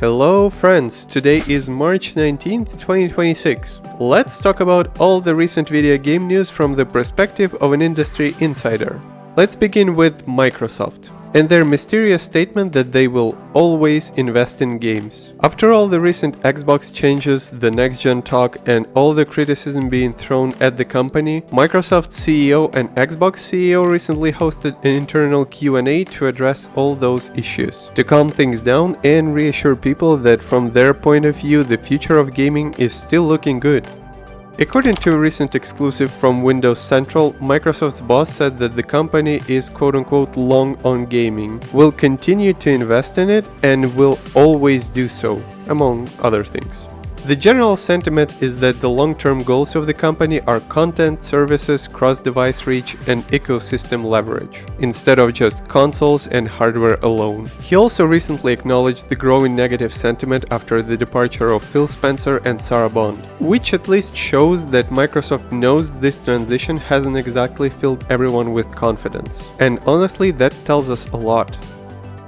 Hello friends, today is March 19th, 2026. Let's talk about all the recent video game news from the perspective of an industry insider. Let's begin with Microsoft and their mysterious statement that they will always invest in games. After all the recent Xbox changes, the next-gen talk, and all the criticism being thrown at the company, Microsoft CEO and Xbox CEO recently hosted an internal Q&A to address all those issues, to calm things down and reassure people that from their point of view, the future of gaming is still looking good. According to a recent exclusive from Windows Central, Microsoft's boss said that the company is quote-unquote long on gaming, will continue to invest in it, and will always do so, among other things. The general sentiment is that the long-term goals of the company are content, services, cross-device reach, and ecosystem leverage, instead of just consoles and hardware alone. He also recently acknowledged the growing negative sentiment after the departure of Phil Spencer and Sarah Bond, which at least shows that Microsoft knows this transition hasn't exactly filled everyone with confidence. And honestly, that tells us a lot.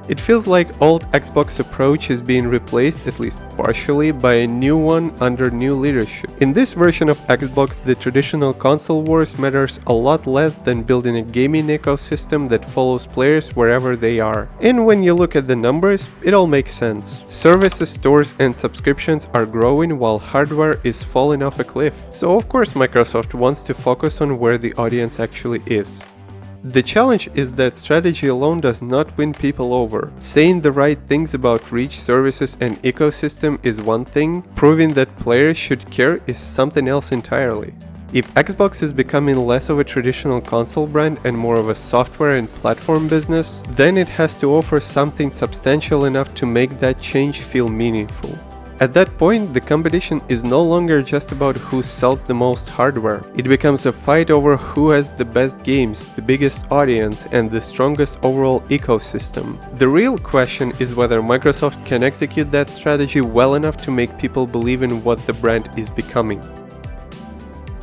It feels like old Xbox approach is being replaced, at least partially, by a new one under new leadership. In this version of Xbox, the traditional console wars matters a lot less than building a gaming ecosystem that follows players wherever they are. And when you look at the numbers, it all makes sense. Services, stores, and subscriptions are growing while hardware is falling off a cliff. So of course Microsoft wants to focus on where the audience actually is. The challenge is that strategy alone does not win people over. Saying the right things about reach, services, and ecosystem is one thing, proving that players should care is something else entirely. If Xbox is becoming less of a traditional console brand and more of a software and platform business, then it has to offer something substantial enough to make that change feel meaningful. At that point, the competition is no longer just about who sells the most hardware. It becomes a fight over who has the best games, the biggest audience, and the strongest overall ecosystem. The real question is whether Microsoft can execute that strategy well enough to make people believe in what the brand is becoming.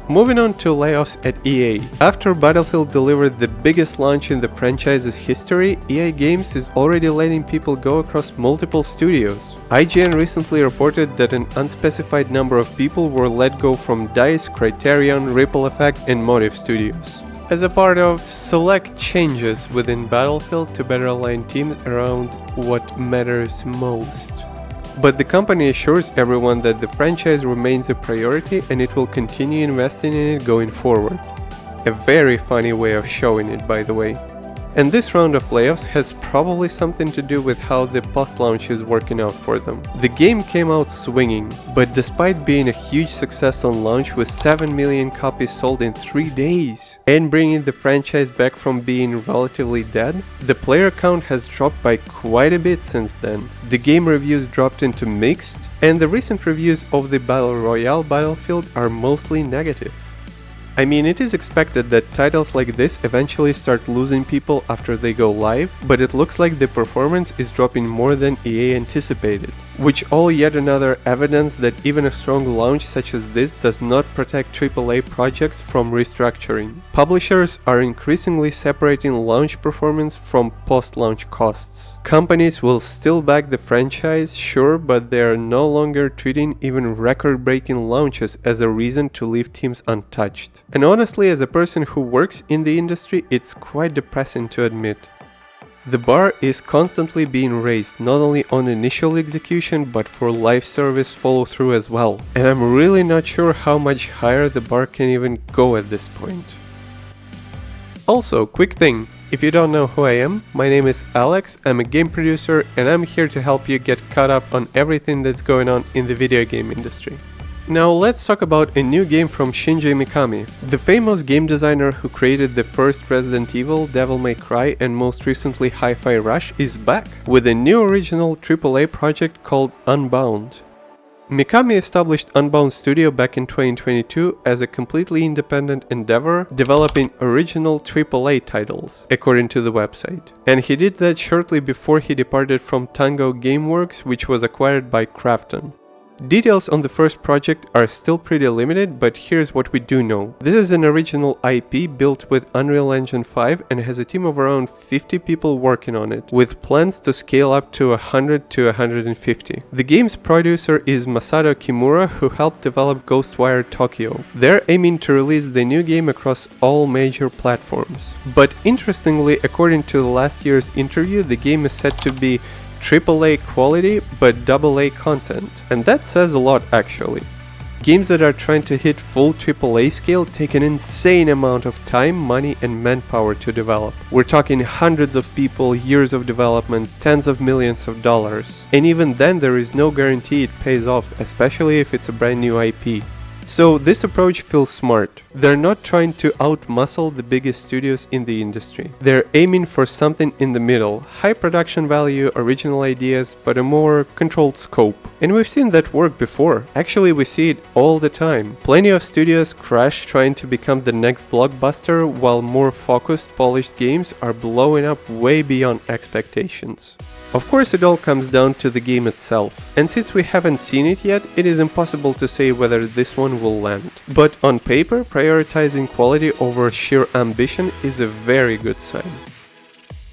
Moving on to layoffs at EA. After Battlefield delivered the biggest launch in the franchise's history, EA Games is already letting people go across multiple studios. IGN recently reported that an unspecified number of people were let go from DICE, Criterion, Ripple Effect, and Motive Studios, as a part of select changes within Battlefield to better align teams around what matters most. But the company assures everyone that the franchise remains a priority and it will continue investing in it going forward. A very funny way of showing it, by the way. And this round of layoffs has probably something to do with how the post-launch is working out for them. The game came out swinging, but despite being a huge success on launch with 7 million copies sold in 3 days, and bringing the franchise back from being relatively dead, the player count has dropped by quite a bit since then. The game reviews dropped into mixed, and the recent reviews of the Battle Royale Battlefield are mostly negative. I mean, it is expected that titles like this eventually start losing people after they go live, but it looks like the performance is dropping more than EA anticipated, which all yet another evidence that even a strong launch such as this does not protect AAA projects from restructuring. Publishers are increasingly separating launch performance from post-launch costs. Companies will still back the franchise, sure, but they are no longer treating even record-breaking launches as a reason to leave teams untouched. And honestly, as a person who works in the industry, it's quite depressing to admit. The bar is constantly being raised, not only on initial execution, but for live service follow-through as well. And I'm really not sure how much higher the bar can even go at this point. Also, quick thing, if you don't know who I am, my name is Alex, I'm a game producer, and I'm here to help you get caught up on everything that's going on in the video game industry. Now let's talk about a new game from Shinji Mikami, the famous game designer who created the first Resident Evil, Devil May Cry, and most recently Hi-Fi Rush is back with a new original AAA project called Unbound. Mikami established Unbound Studio back in 2022 as a completely independent endeavor, developing original AAA titles, according to the website. And he did that shortly before he departed from Tango Gameworks, which was acquired by Krafton. Details on the first project are still pretty limited, but here's what we do know. This is an original IP built with Unreal Engine 5 and has a team of around 50 people working on it, with plans to scale up to 100 to 150. The game's producer is Masato Kimura, who helped develop Ghostwire Tokyo. They're aiming to release the new game across all major platforms. But interestingly, according to last year's interview, the game is set to be AAA quality but AA content, and that says a lot actually. Games that are trying to hit full AAA scale take an insane amount of time, money and manpower to develop. We're talking hundreds of people, years of development, tens of millions of dollars. And even then there is no guarantee it pays off, especially if it's a brand new IP. So this approach feels smart. They're not trying to outmuscle the biggest studios in the industry. They're aiming for something in the middle, high production value, original ideas, but a more controlled scope. And we've seen that work before. Actually, we see it all the time. Plenty of studios crash trying to become the next blockbuster, while more focused, polished games are blowing up way beyond expectations. Of course, it all comes down to the game itself, and since we haven't seen it yet, it is impossible to say whether this one will land. But on paper, prioritizing quality over sheer ambition is a very good sign.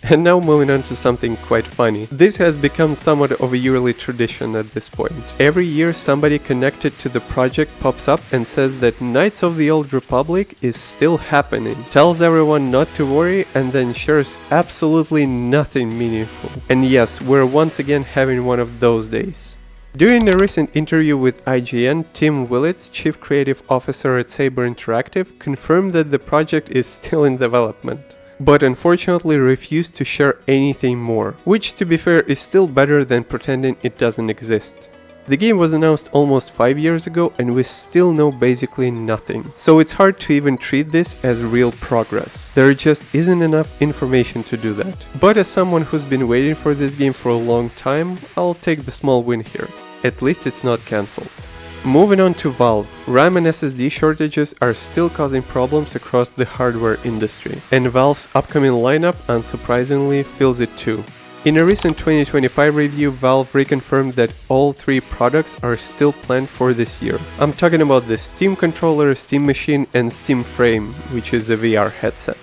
And now moving on to something quite funny. This has become somewhat of a yearly tradition at this point. Every year somebody connected to the project pops up and says that Knights of the Old Republic is still happening, tells everyone not to worry, and then shares absolutely nothing meaningful. And yes, we're once again having one of those days. During a recent interview with IGN, Tim Willits, Chief Creative Officer at Saber Interactive, confirmed that the project is still in development, but unfortunately refused to share anything more, which to be fair is still better than pretending it doesn't exist. The game was announced almost 5 years ago and we still know basically nothing, so it's hard to even treat this as real progress. There just isn't enough information to do that. But as someone who's been waiting for this game for a long time, I'll take the small win here. At least it's not cancelled. Moving on to Valve, RAM and SSD shortages are still causing problems across the hardware industry, and Valve's upcoming lineup, unsurprisingly, feels it too. In a recent 2025 review, Valve reconfirmed that all 3 products are still planned for this year. I'm talking about the Steam Controller, Steam Machine and Steam Frame, which is a VR headset.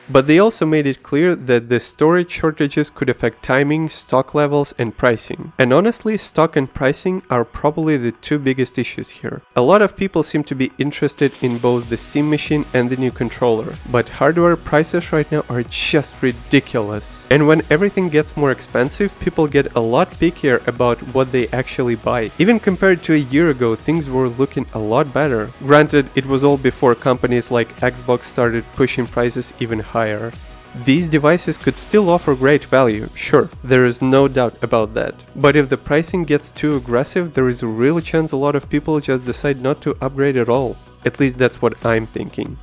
But they also made it clear that the storage shortages could affect timing, stock levels and pricing. And honestly, stock and pricing are probably the 2 biggest issues here. A lot of people seem to be interested in both the Steam Machine and the new controller, but hardware prices right now are just ridiculous. And when everything gets more expensive, people get a lot pickier about what they actually buy. Even compared to a year ago, things were looking a lot better. Granted, it was all before companies like Xbox started pushing prices even higher. These devices could still offer great value, sure, there is no doubt about that. But if the pricing gets too aggressive, there is a real chance a lot of people just decide not to upgrade at all. At least that's what I'm thinking.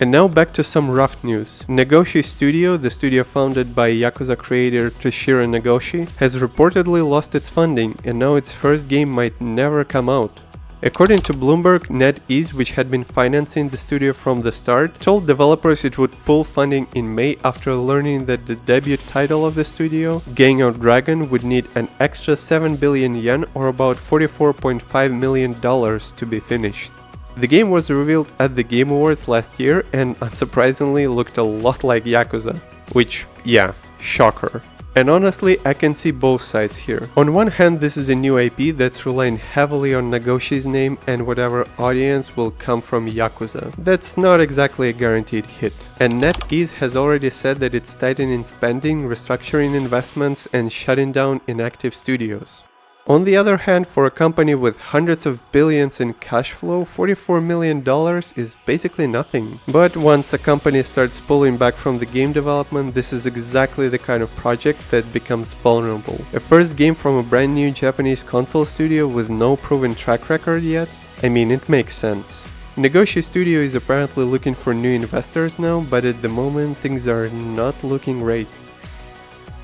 And now back to some rough news. Nagoshi Studio, the studio founded by Yakuza creator Toshiro Nagoshi, has reportedly lost its funding and now its first game might never come out. According to Bloomberg, NetEase, which had been financing the studio from the start, told developers it would pull funding in May after learning that the debut title of the studio, Gang of Dragon, would need an extra 7 billion yen or about $44.5 million to be finished. The game was revealed at the Game Awards last year and unsurprisingly looked a lot like Yakuza. Which, yeah, shocker. And honestly, I can see both sides here. On one hand, this is a new IP that's relying heavily on Nagoshi's name and whatever audience will come from Yakuza. That's not exactly a guaranteed hit. And NetEase has already said that it's tightening spending, restructuring investments, and shutting down inactive studios. On the other hand, for a company with hundreds of billions in cash flow, $44 million is basically nothing. But once a company starts pulling back from the game development, this is exactly the kind of project that becomes vulnerable. A first game from a brand new Japanese console studio with no proven track record yet? I mean, it makes sense. Nagoshi Studio is apparently looking for new investors now, but at the moment things are not looking great.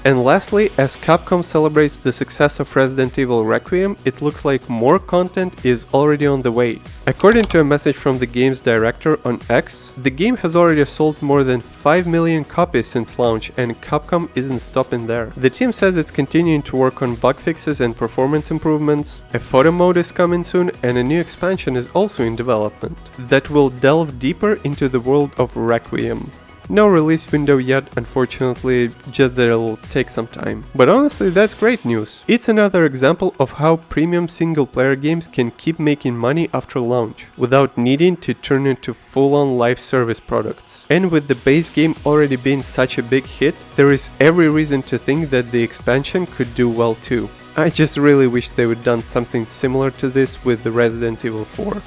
And lastly, as Capcom celebrates the success of Resident Evil Requiem, it looks like more content is already on the way. According to a message from the game's director on X, the game has already sold more than 5 million copies since launch, and Capcom isn't stopping there. The team says it's continuing to work on bug fixes and performance improvements, a photo mode is coming soon, and a new expansion is also in development that will delve deeper into the world of Requiem. No release window yet, unfortunately, just that it'll take some time. But honestly, that's great news. It's another example of how premium single-player games can keep making money after launch, without needing to turn into full-on live service products. And with the base game already being such a big hit, there is every reason to think that the expansion could do well too. I just really wish they would done something similar to this with the Resident Evil 4.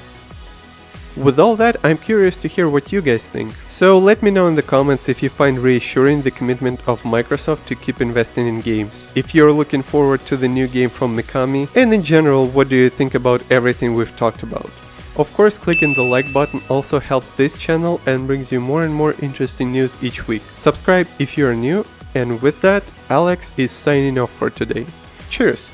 With all that, I'm curious to hear what you guys think. So let me know in the comments if you find reassuring the commitment of Microsoft to keep investing in games, if you're looking forward to the new game from Mikami, and in general, what do you think about everything we've talked about. Of course, clicking the like button also helps this channel and brings you more and more interesting news each week. Subscribe if you're new, and with that, Alex is signing off for today. Cheers!